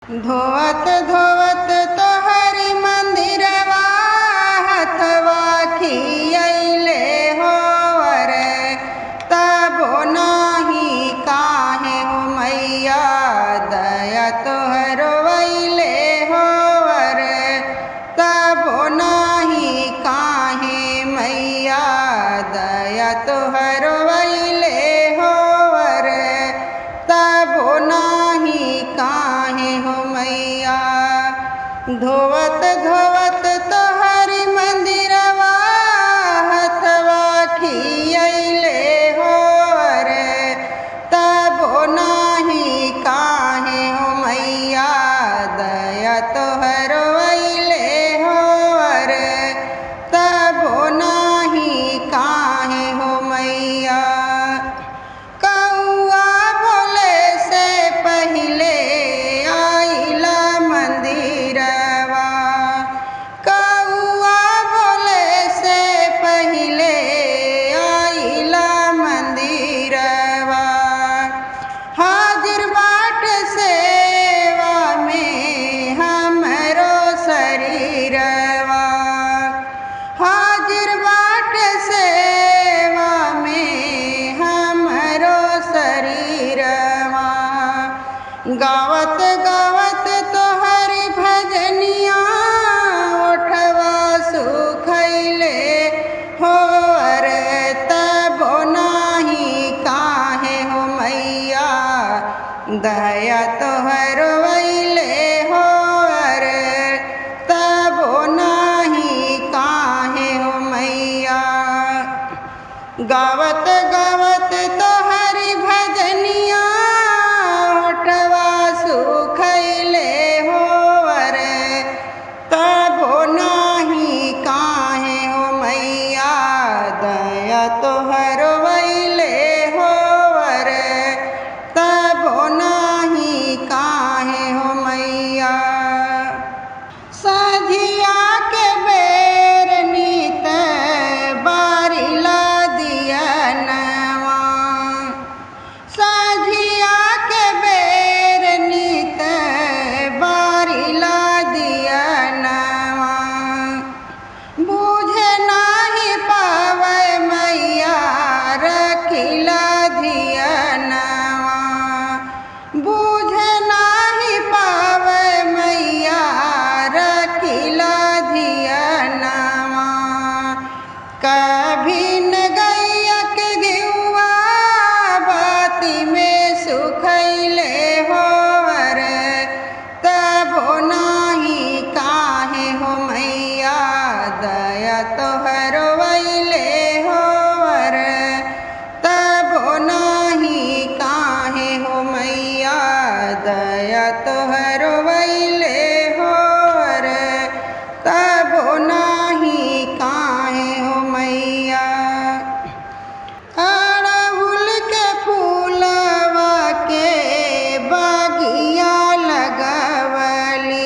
धोवत धोवत तोहरी मंदिरवा हथवा खियैले होवर तबो नाही काहे हो मैया दया तोहर वैले होवर तबो नाही काहे मैया दया तोहर वैले होवर तबो नाही काहे हो मैया। धोवत धोवत तोहरी मंदिरवा हथवा खियैले होवर तबो नाही काहे हो मैया दया तोहर वैले होवर तबो नाही काहे हो मैया। कौआ बोले से पहिले आइला मंदिरवा कौआ बोले से पहिले आइला मंदिरवा हाजिर बाट सेवा में हमरो शरीरवा हाजिर बाट सेवा में हमरो शरीरवा। गावत गावत तोहरी भजनिया ओठवा सुखैले होवर तबो नाही काहे हो मैया दया तोहर वैले होवर तबो नाही काहे हो मैया। गावत गावत तोहरी भजनिया ओठवा सुखैले होवर तबो नाही काहे हो मैया दया तोहर वैले होवर तबो नाही काहे हो मैया। साझिया के बेर नीत बारिला दियनवा साझिया के बेर नीत बारिला दियनवा बूझे नाही पावे मैया रखिला धियनवा बूझे नाही पावे मैया रखिला धियनवा। कभी न गैया के घिउआ बाती में सुखैले होवर तबो नाही काहे हो मैया दया तोहर वैले होवर तबो नाही काहे हो मैया दया तोहर वैले होवर तबो नाही काहे हो मैया। अड़हुल के फूलवा के बगिया लगवली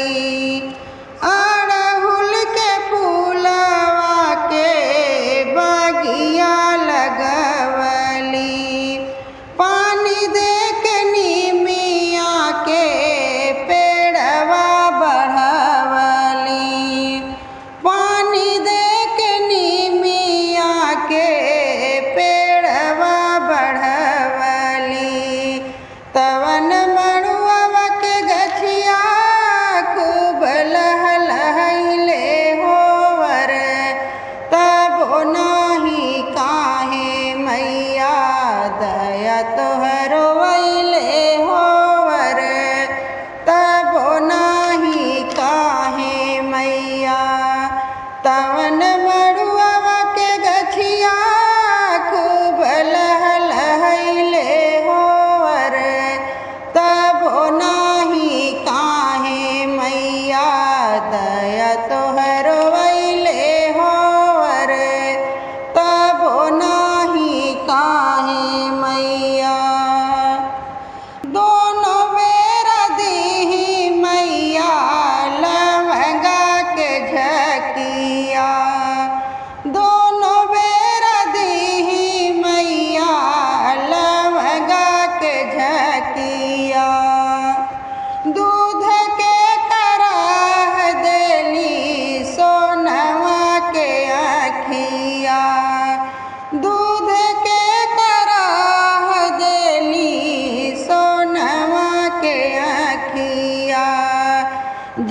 अड़हुल के फूलवा के बगिया लगवली पानी दे के नीमिया के पेड़वा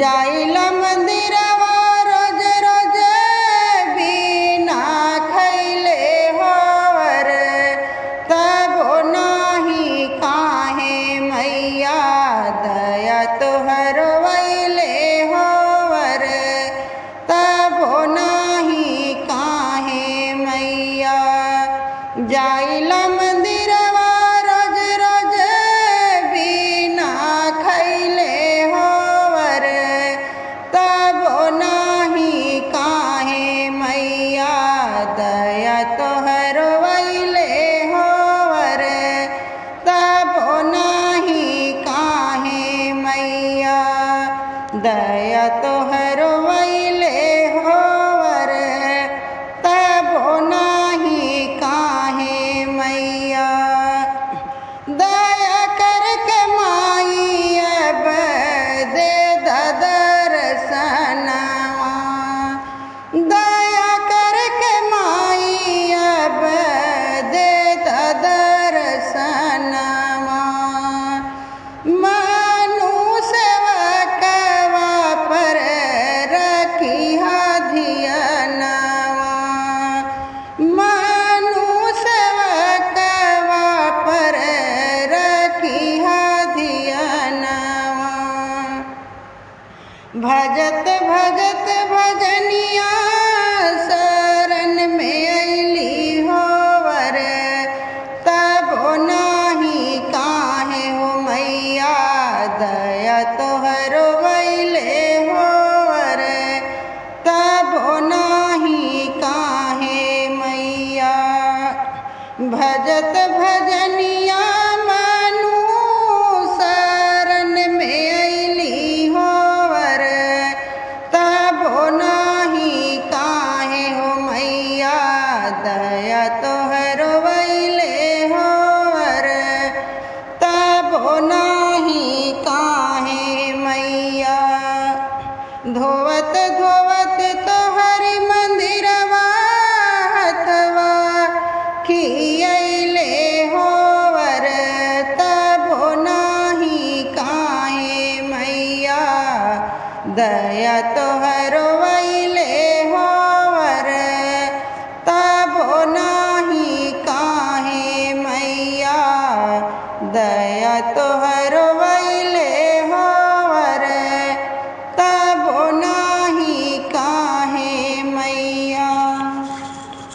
जाइला मंदिरवा रोज रोज बिना खैले होवर तबो नाही काहे मैया दया तोहर वैले होवर तबो नाही काहे मैया जाइला मंदिरवा रोज रोज बिना खैले होवर तबो नाही काहे मैया दया तोहर वैले होवर तबो नाही काहे मैया दया तोहर वैले होवर तबो नाही काहे मैया दया करके माई अब दे दर्शनवा दया करके माई अब दे दर्शनवा सेवकवा पर रखिया धियनवा सेवकवा पर रखिया धियनवा भजत भजत भजनिया शरण में अइली होवर तबो नाही काहे हो मैया दया तोहर वैले होवर तबो नाही काहे मैया भजत भजनिया मनु शरण में अइली होवर तबो नाही काहे हो मैया दया तोहर वैले होवर तबो नाही काहे मैया धोवत धोवत तोहरी मंदिरवा हथवा खियैले होवर तबो नाही काहे मैया दया तोहर